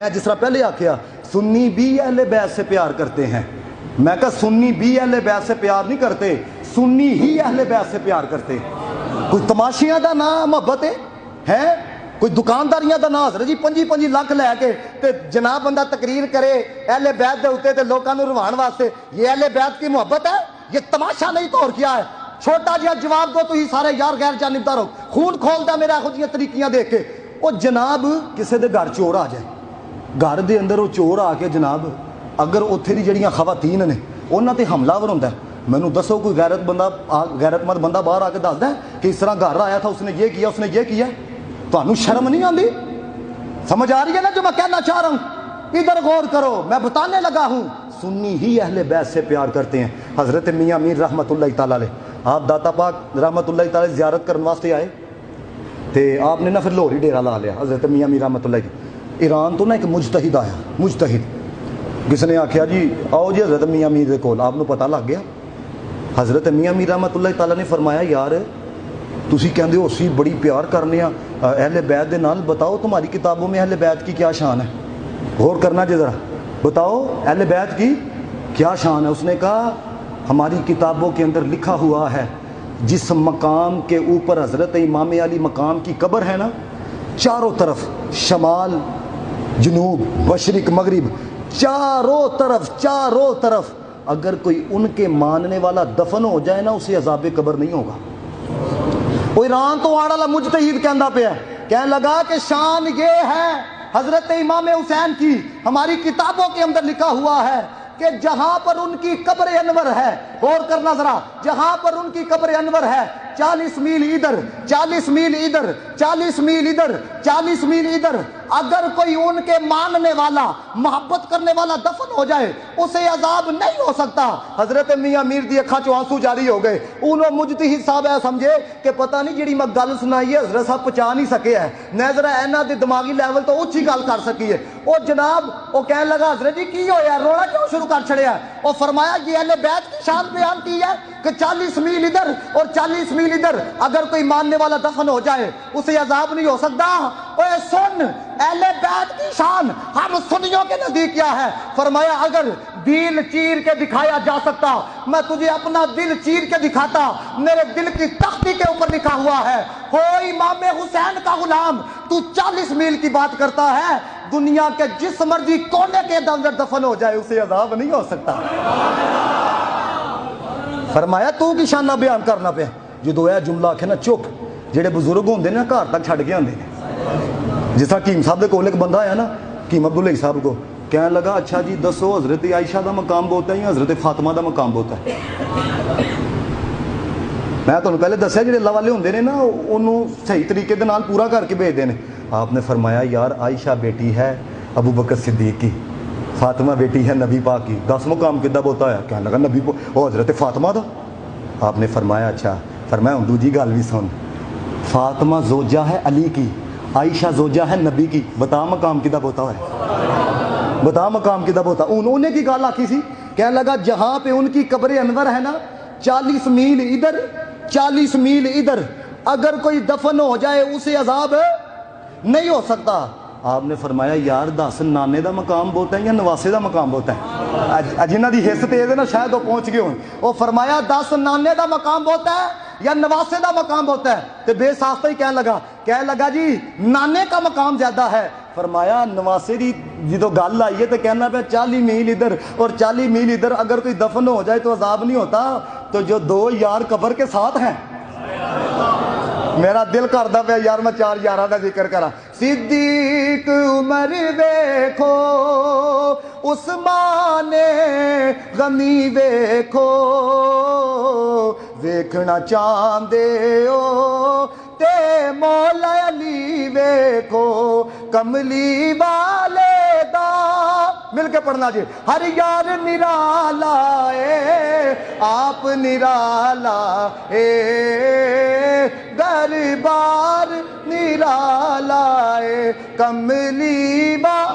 میں جس طرح پہلے آخیا سنی بھی اہل بیت سے پیار کرتے ہیں، میں کہا سنی بھی اہل بیت سے پیار نہیں کرتے، سنی ہی اہل بیت سے پیار کرتے۔ کوئی تماشیاں دا نا محبت ہے، کوئی دکانداریاں دا نا حضرت جی 25 لاکھ لے کے تے جناب بندہ تقریر کرے اہل بیت دے ہوتے تے لوگوں نوں روان واسطے، یہ اہل بیت کی محبت ہے؟ یہ تماشا نہیں تو اور کیا ہے؟ چھوٹا جہا جواب دو تو ہی سارے یار غیر جانبدار ہو، خون کھولدا میرا خود یہ طریقیاں دیکھ کے۔ وہ جناب کسے دے گھر چور آ جائے، گھر دے اندر وہ چور آ کے جناب اگر اتھے دی جڑیاں خواتین نے انہاں تے حملہ ور ہوندا ہے، مینوں دسو کوئی غیرت مند بندہ باہر آ کے دسدا ہے کہ اس طرح گھر آیا تھا، اس نے یہ کیا، اس نے یہ کیا؟ تانوں شرم نہیں آندی؟ سمجھ آ رہی ہے نا جو میں کہنا چاہ رہا ہوں؟ ادھر غور کرو، میں بتانے لگا ہوں سنی ہی اہل بیت سے پیار کرتے ہیں۔ حضرت میاں میر رحمت اللہ تعالی علیہ، آپ داتا پاک رحمت اللہ تعالی زیارت کرنے واسطے آئے تے آپ نے نا پھر لاہور ہی ڈیرا لا لیا۔ حضرت میاں میر رحمت اللہ کی ایران تو نا ایک مجتہد آیا، مجتہد، کس نے آخیا جی آؤ جی حضرت میاں میر دے کول، آپ نو پتہ لگ گیا۔ حضرت میاں میر رحمت اللہ تعالیٰ نے فرمایا یار تسی کہندے ہو اسی بڑی پیار کرنے ہیں اہل بیت دے نال، بتاؤ تمہاری کتابوں میں اہل بیت کی کیا شان ہے؟ غور کرنا جی ذرا، بتاؤ اہل بیت کی کیا شان ہے؟ اس نے کہا ہماری کتابوں کے اندر لکھا ہوا ہے جس مقام کے اوپر حضرت امام علی مقام کی قبر ہے نا، چاروں طرف شمال جنوب مشرق مغرب چاروں طرف اگر کوئی ان کے ماننے والا دفن ہو جائے نا اسے عذاب قبر نہیں ہوگا۔ وہ ایران تو آڑا مجتہد کہندا پیا ہے، کہنے لگا کہ شان یہ ہے حضرت امام حسین کی، ہماری کتابوں کے اندر لکھا ہوا ہے کہ جہاں پر ان کی قبر انور ہے، غور کرنا ذرا، جہاں پر ان کی قبر انور ہے 40 میل ادھر 40 میل ادھر 40 میل ادھر 40 میل ادھر اگر کوئی ان کے ماننے والا محبت کرنے والا دفن ہو جائے اسے عذاب نہیں ہو سکتا۔ حضرت میاں میر دی اکھاں چوں آنسو جاری ہو گئے۔ انہوں مجتہد صاحب ہے سمجھے کہ پتہ نہیں جڑی میں گل سنائی ہے حضرت صاحب پہچا نہیں سکے ہے، نہ ذرا اینا دے دماغی لیول تو اونچی گل کر سکی ہے۔ او جناب او کہنے لگا حضرت جی کی ہویا، رونا کیوں شروع کر چھڑیا ہے؟ او فرمایا یہ اہل بیت کی شان بیان کی ہے کہ 40 میل ادھر اور 40 میل ادھر اگر کوئی ماننے والا دفن ہو جائے اسے عذاب نہیں ہو سکتا۔ اوے سن اہل بیت کی شان ہم سنیوں کے نزدیک کیا ہے؟ فرمایا اگر دل چیر کے دکھایا جا سکتا میں تجھے اپنا دل چیر کے دکھاتا، میرے دل کی تختی کے اوپر لکھا ہوا ہے ہو امام حسین کا غلام۔ تو 40 میل کی بات کرتا ہے، دنیا کے جس مرضی کونے کے اندر دفن ہو جائے اسے عذاب نہیں ہو سکتا۔ فرمایا تو کی شانہ بیان کرنا پہ جدو یہ جملہ آکھے نا چپ، جڑے بزرگ ہوندے نا گھر تک چھڑ کے آندے نے۔ جس طرح حکیم صاحب دے کول ایک بندہ آیا نا حکیم عبداللہ صاحب کو، کہنے لگا اچھا جی دسو حضرت عائشہ دا مقام بہت ہے یا حضرت فاطمہ دا مقام بہت ہے؟ میں تمہیں پہلے دسیا جڑے اللہ والے ہوندے نے نا انہوں صحیح طریقے دے نال پورا کر کے بھیج دینے۔ آپ نے فرمایا یار عائشہ بیٹی ہے ابو بکر صدیق کی، فاطمہ بیٹی ہے نبی پاک کی، 10 مقام کدھا بہتا ہے؟ کہنے لگا نبی او حضرت فاطمہ دا۔ آپ نے فرمایا اچھا، فرمایا ہوں دوجی گل بھی سن، فاطمہ زوجہ ہے علی کی، عائشہ زوجہ ہے نبی کی، بتا مقام کدھا بہتا ہے؟ بتا مقام کدھا بہتا؟ انہوں نے کی گل آکی سی، کہنے لگا جہاں پہ ان کی قبر انور ہے نا 40 میل ادھر 40 میل ادھر اگر کوئی دفن ہو جائے اسے عذاب نہیں ہو سکتا۔ آپ نے فرمایا یار دس نانے دا مقام بہت ہے یا نواسے دا مقام بہت ہے؟ جنہ دی حص تیز ہے نا شاید وہ پہنچ گئے ہوں۔ وہ فرمایا 10 نانے دا مقام بہت ہے یا نواسے دا مقام بہت ہے؟ تو بے ساختہ ہی کہنے لگا جی نانے کا مقام زیادہ ہے۔ فرمایا نواسے دی جدو گل آئی ہے تو کہنا پہ 40 میل ادھر اور 40 میل ادھر اگر کوئی دفن ہو جائے تو عذاب نہیں ہوتا، تو جو 2 یار قبر کے ساتھ ہیں، میرا دل کردا پیا یار میں 4 یاراں دا ذکر کراں۔ صدیق عمر ویکھو، عثمان غنی ویکھو، ویکھنا چاہندے ہو تے مولا علی ویکھو، کملی والے دا مل کے پڑھنا جی، ہر یار نرالا اے آپ نرالا اے، دربار نرالا اے، کملی والے